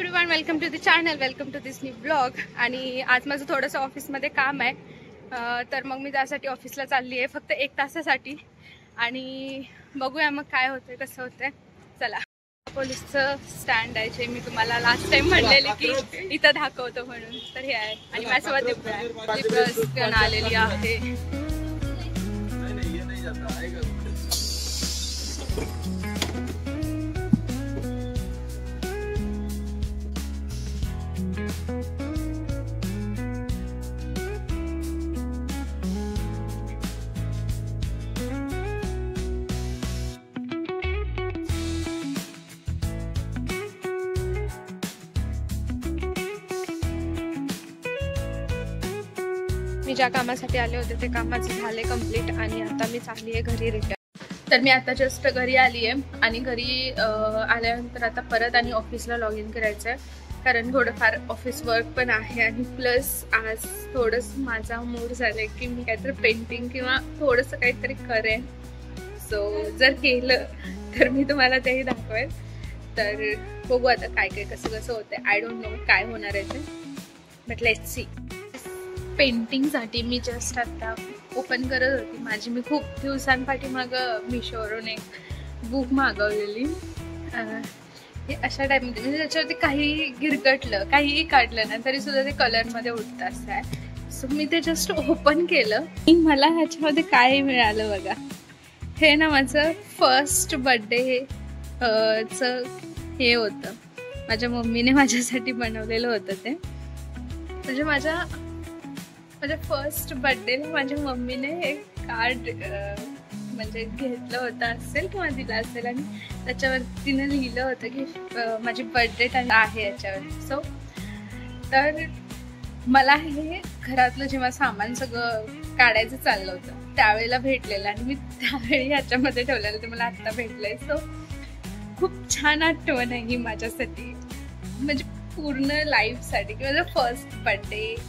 Everyone, welcome to the channel, welcome to this new blog. आणि आज माझं थोडंसं ऑफिसमध्ये काम आहे, तर मग मी त्यासाठी ऑफिसला चालली आहे फक्त 1 तासासाठी. आणि बघूया मग काय होतंय, कसं होतंय. चला. पोलीसचं स्टँड आहे, जे मी तुम्हाला लास्ट टाइम म्हणलेले की इथं दाखवतो म्हणून. तर हे आहे आणि माझ्यासोबत दिव्या आलेली आहे. मी ज्या कामासाठी आले होते ते कामाचं झाले कंप्लीट आणि आता मी चालली आहे घरी रिटर्न. तर मी आता जस्ट घरी आली आहे आणि घरी आल्यानंतर आता परत आणि ऑफिसला लॉग इन करायचं आहे, कारण थोडंफार ऑफिस वर्क पण आहे. आणि प्लस आज थोडंसं माझा मूड झालं आहे की मी काहीतरी पेंटिंग किंवा थोडंसं काहीतरी करेन. सो जर केलं तर मी तुम्हाला तेही दाखवेन. तर बघू आता काय काय कसं कसं होतं. आय डोंट नो काय होणार आहे ते, बट लेट्स सी. पेंटिंगसाठी मी जस्ट आता ओपन करत होती माझी. मी खूप दिवसांपाठीमागं मिशोवरून एक बुक मागवलेली. हे अशा टाईपमध्ये म्हणजे त्याच्यावरती काही गिरगटलं काहीही काढलं ना तरी सुद्धा ते कलरमध्ये उठतं असं आहे. सो मी ते जस्ट ओपन केलं. मला ह्याच्यामध्ये काय मिळालं बघा. हे ना माझं फर्स्ट बर्थडे चं हे होतं. माझ्या मम्मीने माझ्यासाठी बनवलेलं होतं ते. म्हणजे माझ्या फर्स्ट बर्थडेला माझ्या मम्मीने हे कार्ड म्हणजे घेतलं होतं असेल किंवा दिलं असेल आणि त्याच्यावर तिने लिहिलं होतं की माझी बर्थडे टाईम आहे याच्यावर. सो तर मला हे घरातलं जेव्हा सामान सगळं काढायचं चाललं होतं त्यावेळेला भेटलेलं आणि मी त्यावेळी ह्याच्यामध्ये ठेवलेलं, ते मला आत्ता भेटलंय. सो खूप छान आठवण आहे ही माझ्यासाठी, म्हणजे पूर्ण लाईफसाठी की माझं फर्स्ट बर्थडेचं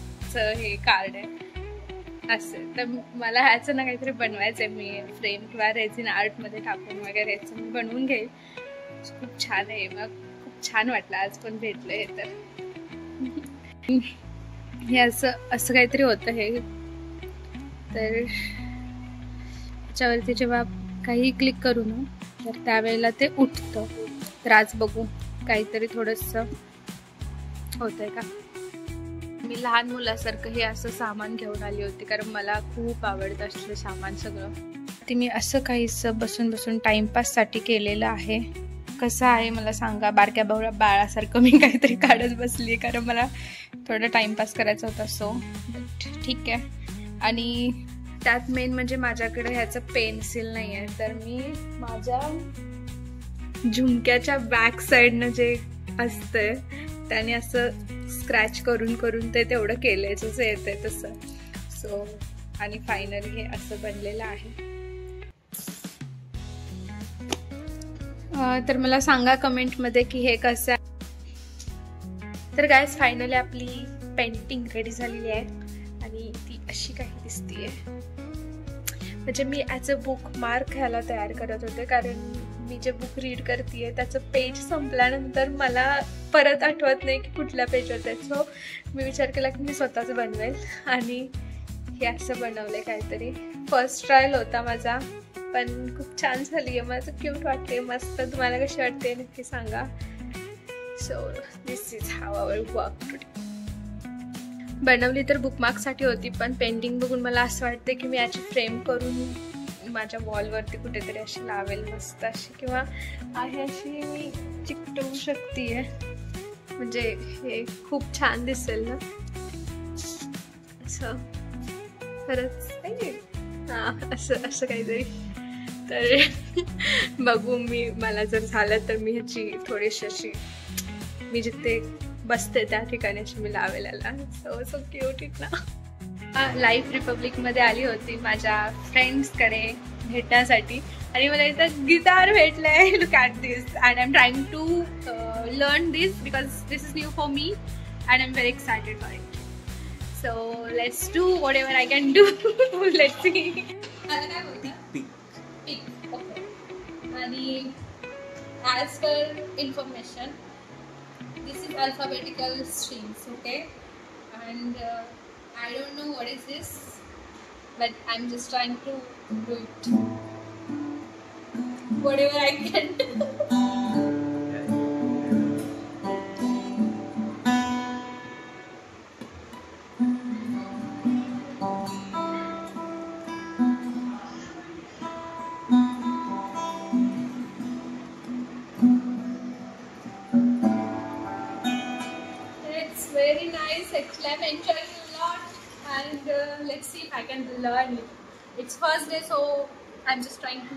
हे कार्ड आहे असं. तर मला ह्याचं ना काहीतरी बनवायचं आहे. मी फ्रेम किंवा रेझिन आर्टमध्ये टाकून वगैरे ह्याचं मी बनवून घेईल. खूप छान आहे. मग खूप छान वाटलं आज पण भेटलं हे. तर हे असं काहीतरी होतं हे. तर त्याच्यावरती जेव्हा काही क्लिक करू ना तर त्यावेळेला ते उठतं. तर आज बघू काहीतरी थोडंसं होतंय का. मी लहान मुलासारखं हे असं सामान घेऊन आली होती, कारण मला खूप आवडतं असलं सामान सगळं. ते मी असं काहीसं बसून बसून टाइमपाससाठी केलेलं आहे. कसं आहे मला सांगा. बारक्या बाळासारखं मी काहीतरी काढत बसली कारण मला थोडं टाइमपास करायचा होता. सो ठीक आहे. आणि त्यात मेन म्हणजे माझ्याकडे ह्याचं पेन्सिल नाही आहे, तर मी माझ्या झुमक्याच्या बॅक साईडनं जे असतंय त्याने असं स्क्रॅच करून करून ते तेवढं केलंय जसं येतंय तसं. सो आणि फायनली हे असं बनलेलं आहे. तर मला सांगा कमेंटमध्ये की हे कसं आहे. तर गाइस फायनली आपली पेंटिंग रेडी झालेली आहे आणि ती अशी काही दिसतीये. म्हणजे मी ॲज अ बुक मार्क ह्याला तयार करत होते, कारण मी जे बुक रीड करते त्याचं पेज संपल्यानंतर मला परत आठवत नाही की कुठल्या पेजवर आहे. सो मी विचार केला की मी स्वतःच बनवेल आणि हे असं बनवलं काहीतरी. फर्स्ट ट्रायल होता माझा, पण खूप छान झाली आहे. माझं क्यूट वाटते, मस्त. तुम्हाला कशी वाटते नक्की सांगा. So this is how our work today. बनवली तर बुकमार्कसाठी होती, पण पेंटिंग बघून मला असं वाटतं की मी याची फ्रेम करून माझ्या वॉलवरती कुठेतरी अशी लावेल मस्त अशी, किंवा आहे अशी मी चिकटवू शकते. म्हणजे हे खूप छान दिसेल ना असं. खरंच हां असं काहीतरी. तर बघू मला जर झालं तर मी ह्याची थोडीशी अशी मी जिथे बसते त्या ठिकाणी अशी मी लावेल याला. सो क्यूट इट ना. लाईफ रिपब्लिकमध्ये आली होती माझ्या फ्रेंड्सकडे भेटण्यासाठी आणि मला इथं गिटार भेटलंय. Look at this. And I am trying to learn this because this is new for me and I am very excited for it. So let's do whatever I can do. Let's see. काय बोलते pick. Okay. आणि as per information, this is alphabetical strings, okay? And I don't know what is this, but I'm just trying to do it whatever I can. It's very nice. Actually, I'm enjoying a lot, and let's see if I can learn it. It's first day, so I'm just trying to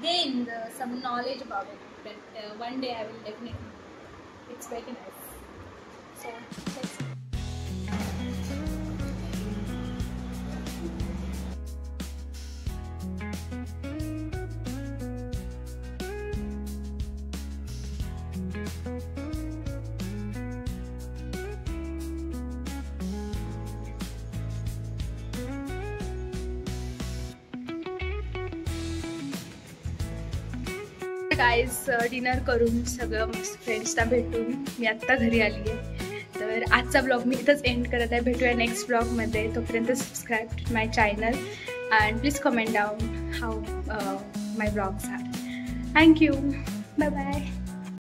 gain some knowledge about it. But one day I will definitely. It's very nice. So let's see. Guys dinner करून सगळं मस्त फ्रेंड्सना भेटून मी आत्ता घरी आली आहे. तर आजचा ब्लॉग मी इथंच एंड करत आहे. भेटूया नेक्स्ट ब्लॉगमध्ये. तोपर्यंत subscribe to my channel and please comment down how my blogs are. Thank you. Bye bye.